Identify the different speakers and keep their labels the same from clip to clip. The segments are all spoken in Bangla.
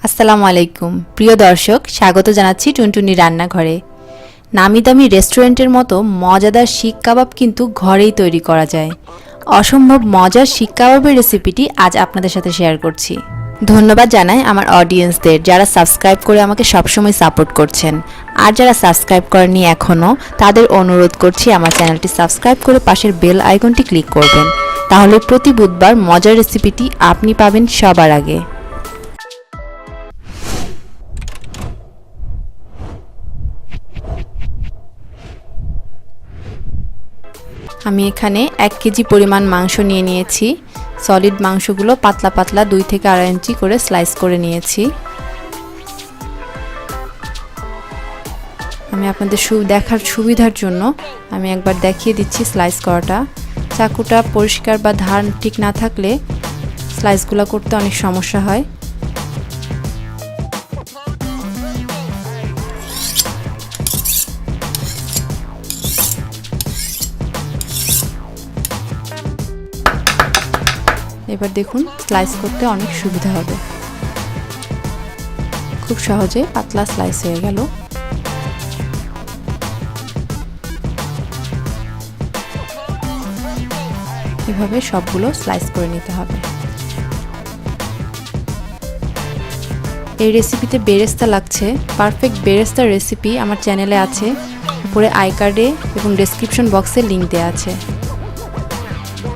Speaker 1: আসসালামু আলাইকুম প্রিয় দর্শক, স্বাগত জানাচ্ছি টুনটুনি রান্নাঘরে। নামি দামি রেস্টুরেন্টের মতো মজাদার শিক কাবাব কিন্তু ঘরেই তৈরি করা যায়। অসম্ভব মজার শিক কাবাবের রেসিপিটি আজ আপনাদের সাথে শেয়ার করছি। ধন্যবাদ জানাই আমার অডিয়েন্সদের, যারা সাবস্ক্রাইব করে আমাকে সবসময় সাপোর্ট করছেন। আর যারা সাবস্ক্রাইব করেননি এখনও, তাদের অনুরোধ করছি আমার চ্যানেলটি সাবস্ক্রাইব করে পাশের বেল আইকনটি ক্লিক করবেন। তাহলে প্রতি বুধবার মজার রেসিপিটি আপনি পাবেন সবার আগে। আমি এখানে 1 কেজি পরিমাণ মাংস নিয়ে নিয়েছি। সলিড মাংসগুলো পাতলা পাতলা 2 থেকে 2.5 ইঞ্চি করে স্লাইস করে নিয়েছি। আমি আপনাদের দেখার সুবিধার জন্য আমি একবার দেখিয়ে দিচ্ছি স্লাইস করাটা। চাকুটা পরিষ্কার বা ধার ঠিক না থাকলে স্লাইসগুলো করতে অনেক সমস্যা হয়। এবার দেখুন স্লাইস করতে অনেক সুবিধা হবে, খুব সহজে পাতলা স্লাইস হয়ে গেল। এভাবে সবগুলো স্লাইস করে নিতে হবে। এই রেসিপিতে বেরেস্তা লাগছে। পারফেক্ট বেরেস্তার রেসিপি আমার চ্যানেলে আছে, উপরে আই কার্ডে এবং ডেসক্রিপশন বক্সে লিংক দেওয়া আছে।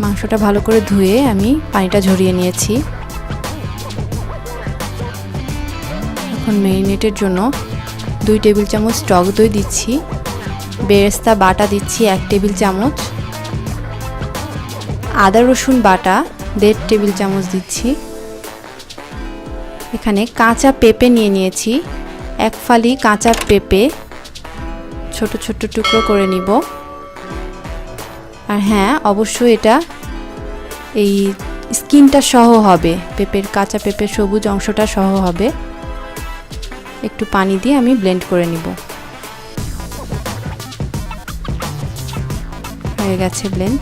Speaker 1: মাংসটা ভালো করে ধুয়ে আমি পানিটা ঝরিয়ে নিয়েছি। এখন ম্যারিনেটের জন্য 2 টেবিল চামচ টক দই দিচ্ছি। বেরেস্তা বাটা দিচ্ছি 1 টেবিল চামচ। আদা রসুন বাটা 1.5 টেবিল চামচ দিচ্ছি। এখানে কাঁচা পেঁপে নিয়ে নিয়েছি। 1 ফালি কাঁচা পেঁপে ছোট ছোট টুকরো করে নিব। আর হ্যাঁ, অবশ্যই এটা এই স্কিনটা সহ হবে, পেঁপের কাঁচা পেঁপের সবুজ অংশটা সহ হবে। একটু পানি দিয়ে আমি ব্লেন্ড করে নিব। হয়ে গেছে ব্লেন্ড।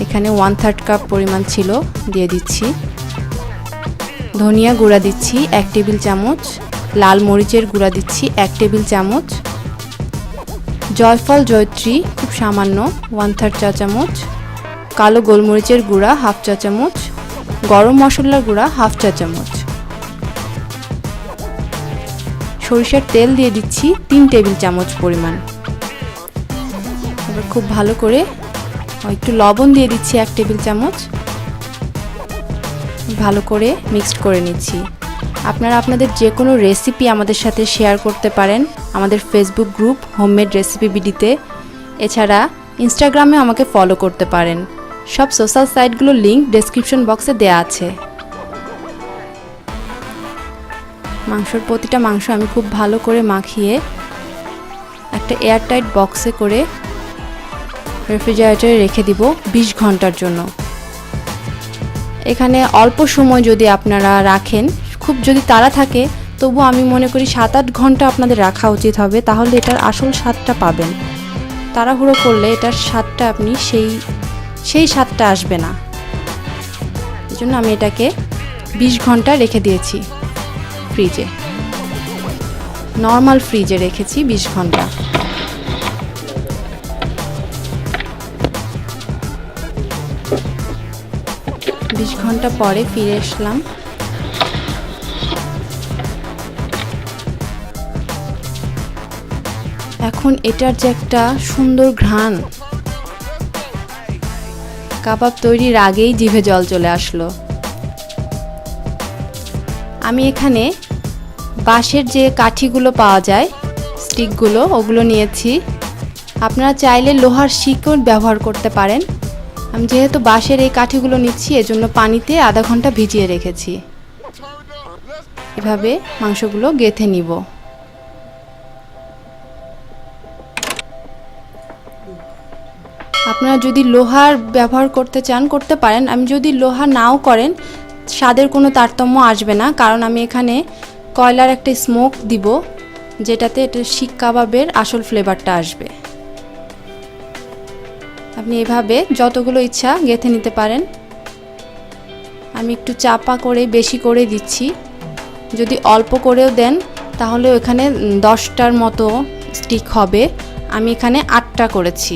Speaker 1: এখানে 1/3 কাপ পরিমাণ ছিল, দিয়ে দিচ্ছি। ধনিয়া গুঁড়া দিচ্ছি 1 টেবিল চামচ। লাল মরিচের গুঁড়া দিচ্ছি 1 টেবিল চামচ। জয়ফল জয়ত্রী খুব সামান্য 1/3 চা চামচ। কালো গোলমরিচের গুঁড়া 1/2 চা চামচ। গরম মশলার গুঁড়া 1/2 চা চামচ। সরিষার তেল দিয়ে দিচ্ছি 3 টেবিল চামচ পরিমাণ। এবার খুব ভালো করে একটু লবণ দিয়ে দিচ্ছি 1 টেবিল চামচ। ভালো করে মিক্সড করে নিচ্ছি। আপনারা আপনাদের যে কোনো রেসিপি আমাদের সাথে শেয়ার করতে পারেন আমাদের ফেসবুক গ্রুপ হোমমেড রেসিপি বিডিতে। এছাড়া ইনস্টাগ্রামে আমাকে ফলো করতে পারেন। সব সোশ্যাল সাইটগুলোর লিংক ডেসক্রিপশন বক্সে দেওয়া আছে। প্রতিটা মাংস আমি খুব ভালো করে মাখিয়ে একটা এয়ারটাইট বক্সে করে রেফ্রিজারেটরে রেখে দিব 20 ঘন্টার জন্য। এখানে অল্প সময় যদি আপনারা রাখেন, খুব যদি তাড়া থাকে, তবু আমি মনে করি 7-8 ঘন্টা আপনাদের রাখা উচিত হবে। তাহলে এটার আসল স্বাদটা পাবেন। তাড়াহুড়ো করলে এটার স্বাদটা আপনি সেই স্বাদটা আসবে না। এই জন্য আমি এটাকে 20 ঘন্টা রেখে দিয়েছি ফ্রিজে। নর্মাল ফ্রিজে রেখেছি 20 ঘন্টা। ঘন্টা পরে ফিরে আসলাম। এখন এটার যে একটা সুন্দর ঘ্রাণ, কাবাব তৈরির আগেই জিভে জল চলে আসলো। আমি এখানে বাঁশের যে কাঠিগুলো পাওয়া যায়, স্টিকগুলো, ওগুলো নিয়েছি। আপনারা চাইলে লোহার শিকও ব্যবহার করতে পারেন। আমি যেহেতু বাঁশের এই কাঠিগুলো নিচ্ছি, এজন্য পানিতে আধা ঘন্টা ভিজিয়ে রেখেছি। এভাবে মাংসগুলো গেঁথে নিব। আপনারা যদি লোহার ব্যবহার করতে চান করতে পারেন। আমি যদি লোহা নাও করেন, স্বাদের কোনো তারতম্য আসবে না, কারণ আমি এখানে কয়লার একটা স্মোক দিব, যেটাতে এটা শিক কাবাবের আসল ফ্লেভারটা আসবে। আপনি এভাবে যতগুলো ইচ্ছা গেঁথে নিতে পারেন। আমি একটু চাপা করে বেশি করে দিচ্ছি। যদি অল্প করেও দেন তাহলে এখানে 10টার মতো স্টিক হবে। আমি এখানে 8টা করেছি।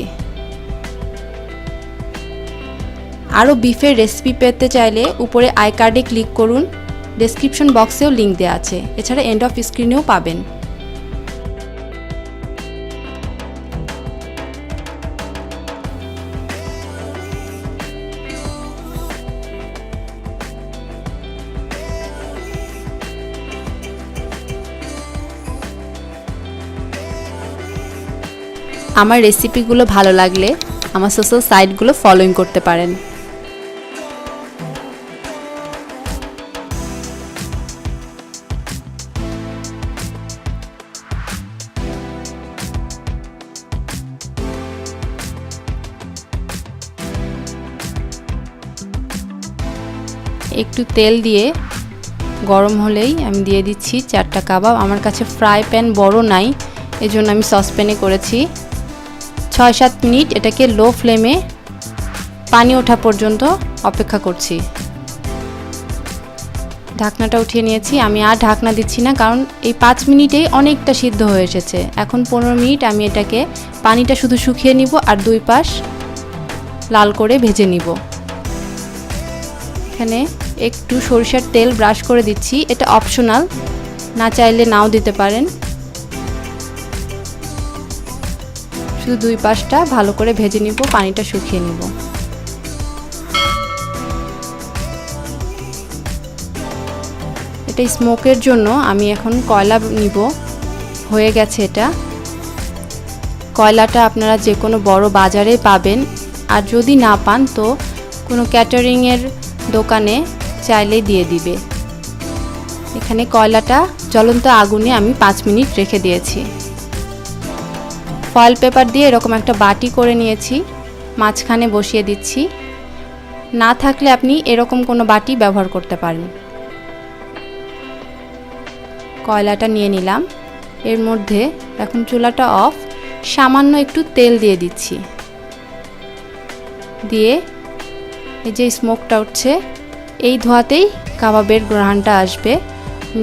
Speaker 1: আরও বিফের রেসিপি পেতে চাইলে উপরে আই কার্ডে ক্লিক করুন, ডেসক্রিপশন বক্সেও লিংক দেওয়া আছে, এছাড়া এন্ড অফ স্ক্রিনেও পাবেন। আমার রেসিপিগুলো ভালো লাগলে আমার সোশ্যাল সাইটগুলো ফলোইং করতে পারেন। একটু তেল দিয়ে গরম হলেই আমি দিয়ে দিচ্ছি 4টা কাবাব। আমার কাছে ফ্রাই প্যান বড় নাই, এজন্য আমি সসপ্যানে করেছি। 6-7 মিনিট এটাকে লো ফ্লেমে পানি ওঠা পর্যন্ত অপেক্ষা করছি। ঢাকনাটা উঠিয়ে নিয়েছি। আমি আর ঢাকনা দিচ্ছি না, কারণ এই 5 মিনিটেই অনেকটা সিদ্ধ হয়ে এসেছে। এখন 15 মিনিট আমি এটাকে পানিটা শুধু শুকিয়ে নিব আর 2 পাশ লাল করে ভেজে নিব। এখানে একটু সরিষার তেল ব্রাশ করে দিচ্ছি, এটা অপশনাল, না চাইলে নাও দিতে পারেন। শুধু 2 পাশটা ভালো করে ভেজে নিব, পানিটা শুকিয়ে নিব। এটা স্মোকের জন্য আমি এখন কয়লা নিব। হয়ে গেছে এটা। কয়লাটা আপনারা যে কোনো বড় বাজারে পাবেন, আর যদি না পান তো কোনো ক্যাটারিংয়ের দোকানে চাইলেই দিয়ে দিবে। এখানে কয়লাটা জ্বলন্ত আগুনে আমি 5 মিনিট রেখে দিয়েছি। ফয়েল পেপার দিয়ে এরকম একটা বাটি করে নিয়েছি, মাঝখানে বসিয়ে দিচ্ছি। না থাকলে আপনি এরকম কোনো বাটি ব্যবহার করতে পারেন। কয়লাটা নিয়ে নিলাম। এর মধ্যে এখন চুলাটা অফ, সামান্য একটু তেল দিয়ে দিচ্ছি। দিয়ে এই যে স্মোকটা উঠছে, এই ধোঁয়াতেই কাবাবের ঘ্রাণটা আসবে।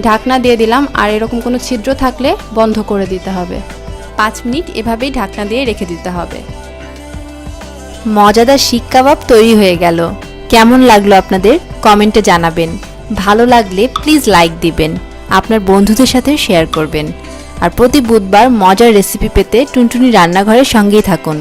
Speaker 1: ঢাকনা দিয়ে দিলাম, আর এরকম কোনো ছিদ্র থাকলে বন্ধ করে দিতে হবে। 5 মিনিট এভাবেই ঢাকনা দিয়ে রেখে দিতে হবে। মজাদার শিক কাবাব তৈরি হয়ে গেল। কেমন লাগলো আপনাদের কমেন্টে জানাবেন। ভালো লাগলে প্লিজ লাইক দিবেন, আপনার বন্ধুদের সাথে শেয়ার করবেন। আর প্রতি বুধবার মজার রেসিপি পেতে টুনটুনি রান্নাঘরের সঙ্গেই থাকুন।